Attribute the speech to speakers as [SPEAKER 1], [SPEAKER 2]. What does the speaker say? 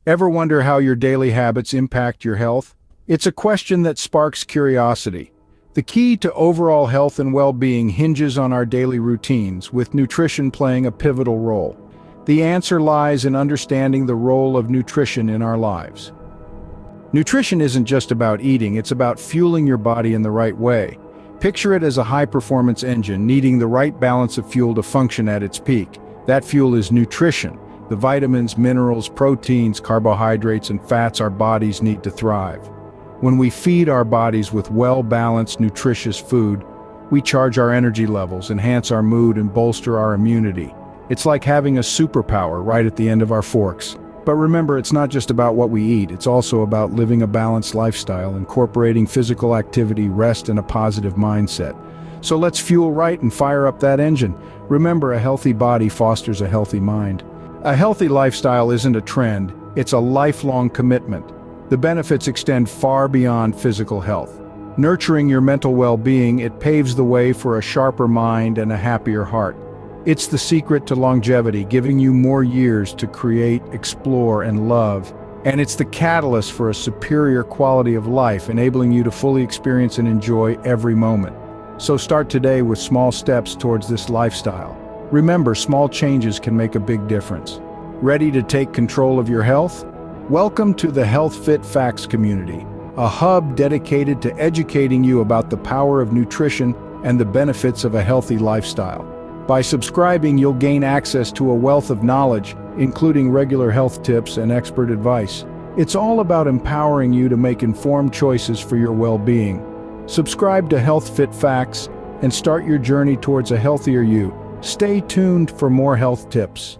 [SPEAKER 1] Ever wonder how your daily habits impact your health? It's a question that sparks curiosity. The key to overall health and well-being hinges on our daily routines, with nutrition playing a pivotal role. The answer lies in understanding the role of nutrition in our lives. Nutrition isn't just about eating, it's about fueling your body in the right way. Picture it as a high-performance engine needing the right balance of fuel to function at its peak. That fuel is nutrition, the vitamins, minerals, proteins, carbohydrates, and fats our bodies need to thrive. When we feed our bodies with well-balanced, nutritious food, we charge our energy levels, enhance our mood, and bolster our immunity. It's like having a superpower right at the end of our forks. But remember, it's not just about what we eat, it's also about living a balanced lifestyle, incorporating physical activity, rest, and a positive mindset. So let's fuel right and fire up that engine. Remember, a healthy body fosters a healthy mind. A healthy lifestyle isn't a trend, it's a lifelong commitment. The benefits extend far beyond physical health. Nurturing your mental well-being, it paves the way for a sharper mind and a happier heart. It's the secret to longevity, giving you more years to create, explore, and love. And it's the catalyst for a superior quality of life, enabling you to fully experience and enjoy every moment. So start today with small steps towards this lifestyle. Remember, small changes can make a big difference. Ready to take control of your health? Welcome to the Health Fit Facts community, a hub dedicated to educating you about the power of nutrition and the benefits of a healthy lifestyle. By subscribing, you'll gain access to a wealth of knowledge, including regular health tips and expert advice. It's all about empowering you to make informed choices for your well-being. Subscribe to Health Fit Facts and start your journey towards a healthier you. Stay tuned for more health tips.